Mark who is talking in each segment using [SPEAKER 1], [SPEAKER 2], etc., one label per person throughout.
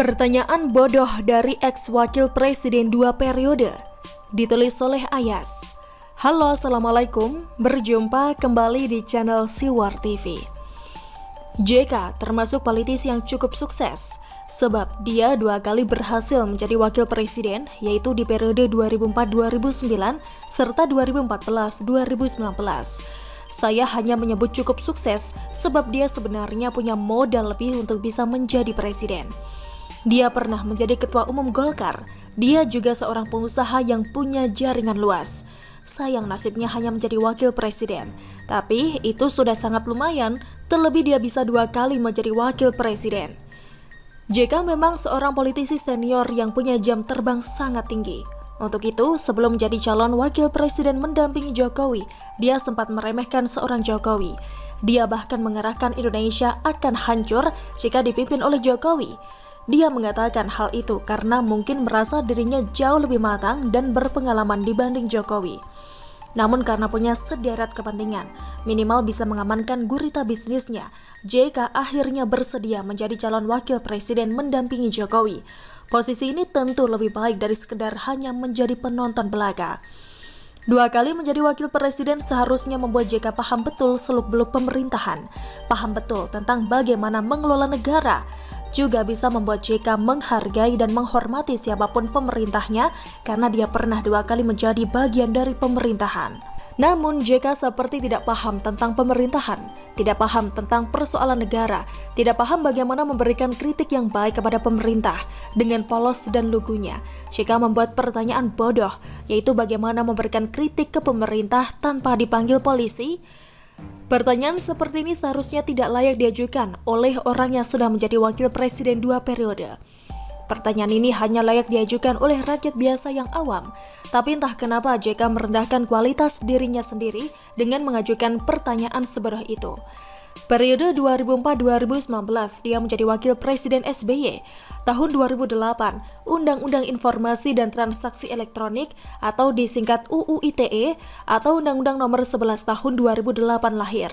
[SPEAKER 1] Pertanyaan bodoh dari ex-wakil presiden 2 periode, ditulis oleh Ayas. Halo, Assalamualaikum, berjumpa kembali di channel Siwar TV. JK termasuk politisi yang cukup sukses, sebab dia 2 kali berhasil menjadi wakil presiden, yaitu di periode 2004-2009 serta 2014-2019. Saya hanya menyebut cukup sukses sebab dia sebenarnya punya modal lebih untuk bisa menjadi presiden. Dia pernah menjadi ketua umum Golkar. Dia juga seorang pengusaha yang punya jaringan luas. Sayang nasibnya hanya menjadi wakil presiden. Tapi itu sudah sangat lumayan, terlebih dia bisa 2 kali menjadi wakil presiden. JK memang seorang politisi senior yang punya jam terbang sangat tinggi. Untuk itu, sebelum menjadi calon wakil presiden mendampingi Jokowi, dia sempat meremehkan seorang Jokowi. Dia bahkan mengarahkan Indonesia akan hancur jika dipimpin oleh Jokowi. Dia mengatakan hal itu karena mungkin merasa dirinya jauh lebih matang dan berpengalaman dibanding Jokowi. Namun karena punya sederet kepentingan, minimal bisa mengamankan gurita bisnisnya, JK akhirnya bersedia menjadi calon wakil presiden mendampingi Jokowi. Posisi ini tentu lebih baik dari sekedar hanya menjadi penonton belaka. 2 kali menjadi wakil presiden seharusnya membuat JK paham betul seluk-beluk pemerintahan, paham betul tentang bagaimana mengelola negara, juga bisa membuat JK menghargai dan menghormati siapapun pemerintahnya karena dia pernah 2 kali menjadi bagian dari pemerintahan. Namun JK seperti tidak paham tentang pemerintahan, tidak paham tentang persoalan negara, tidak paham bagaimana memberikan kritik yang baik kepada pemerintah. Dengan polos dan lugunya, JK membuat pertanyaan bodoh, yaitu bagaimana memberikan kritik ke pemerintah tanpa dipanggil polisi. Pertanyaan seperti ini seharusnya tidak layak diajukan oleh orang yang sudah menjadi wakil presiden 2 periode. Pertanyaan ini hanya layak diajukan oleh rakyat biasa yang awam. Tapi entah kenapa JK merendahkan kualitas dirinya sendiri dengan mengajukan pertanyaan sebodoh itu. Periode 2004-2019 dia menjadi wakil presiden SBY. Tahun 2008, Undang-Undang Informasi dan Transaksi Elektronik atau disingkat UU ITE atau Undang-Undang Nomor 11 Tahun 2008 lahir.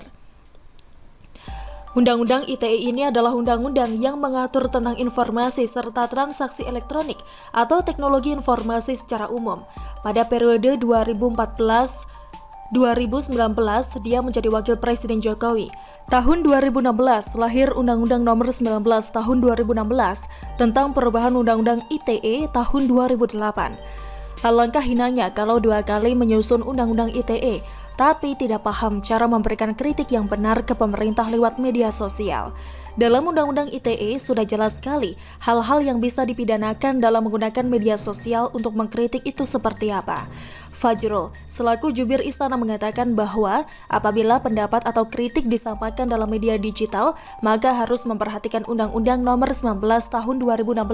[SPEAKER 1] Undang-Undang ITE ini adalah undang-undang yang mengatur tentang informasi serta transaksi elektronik atau teknologi informasi secara umum. Pada periode 2014-2019, dia menjadi wakil presiden Jokowi. Tahun 2016 lahir Undang-Undang Nomor 19 Tahun 2016 tentang perubahan Undang-Undang ITE tahun 2008. Alangkah hinanya kalau 2 kali menyusun Undang-Undang ITE, tapi tidak paham cara memberikan kritik yang benar ke pemerintah lewat media sosial. Dalam Undang-Undang ITE sudah jelas sekali hal-hal yang bisa dipidanakan dalam menggunakan media sosial untuk mengkritik itu seperti apa. Fajrul, selaku jubir istana mengatakan bahwa apabila pendapat atau kritik disampaikan dalam media digital, maka harus memperhatikan Undang-Undang Nomor 19 Tahun 2016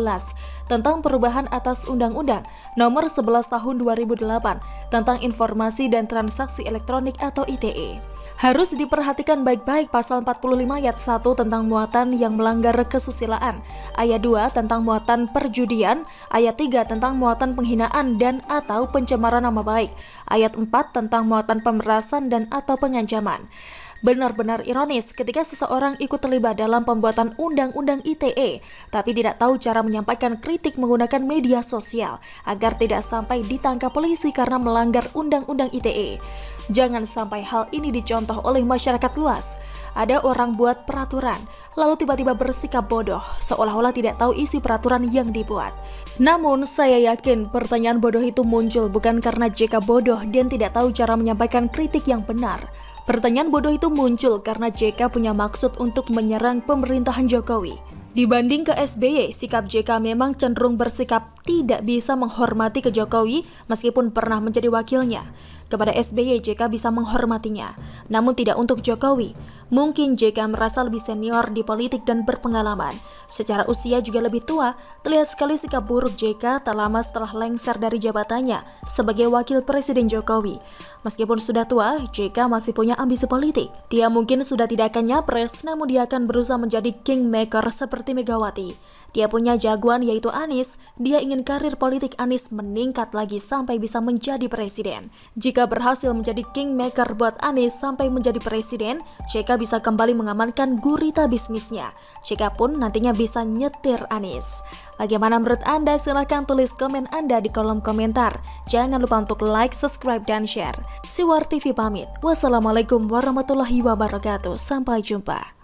[SPEAKER 1] tentang perubahan atas Undang-Undang Nomor 11 Tahun 2008 tentang Informasi dan Transaksi Elektronik atau ITE. Harus diperhatikan baik-baik pasal 45 ayat 1 tentang muatan yang melanggar kesusilaan, ayat 2 tentang muatan perjudian, ayat 3 tentang muatan penghinaan dan atau pencemaran nama baik, ayat 4 tentang muatan pemerasan dan atau pengancaman. Benar-benar ironis ketika seseorang ikut terlibat dalam pembuatan Undang-Undang ITE, tapi tidak tahu cara menyampaikan kritik menggunakan media sosial agar tidak sampai ditangkap polisi karena melanggar Undang-Undang ITE. Jangan sampai hal ini dicontoh oleh masyarakat luas. Ada orang buat peraturan, lalu tiba-tiba bersikap bodoh, seolah-olah tidak tahu isi peraturan yang dibuat. Namun, saya yakin pertanyaan bodoh itu muncul bukan karena JK bodoh dan tidak tahu cara menyampaikan kritik yang benar. Pertanyaan bodoh itu muncul karena JK punya maksud untuk menyerang pemerintahan Jokowi. Dibanding ke SBY, sikap JK memang cenderung bersikap tidak bisa menghormati ke Jokowi meskipun pernah menjadi wakilnya. Kepada SBY, JK bisa menghormatinya, namun tidak untuk Jokowi. Mungkin JK merasa lebih senior di politik dan berpengalaman. Secara usia juga lebih tua, terlihat sekali sikap buruk JK tak lama setelah lengser dari jabatannya sebagai wakil presiden Jokowi. Meskipun sudah tua, JK masih punya ambisi politik. Dia mungkin sudah tidak akan nyapres, namun dia akan berusaha menjadi kingmaker seperti Megawati. Dia punya jagoan yaitu Anies. Dia ingin karir politik Anies meningkat lagi sampai bisa menjadi presiden. Jika berhasil menjadi kingmaker buat Anies sampai menjadi presiden, JK bisa kembali mengamankan gurita bisnisnya. Jika pun nantinya bisa nyetir Anies. Bagaimana menurut Anda? Silahkan tulis komen Anda di kolom komentar. Jangan lupa untuk like, subscribe, dan share. Siwar TV pamit. Wassalamualaikum warahmatullahi wabarakatuh. Sampai jumpa.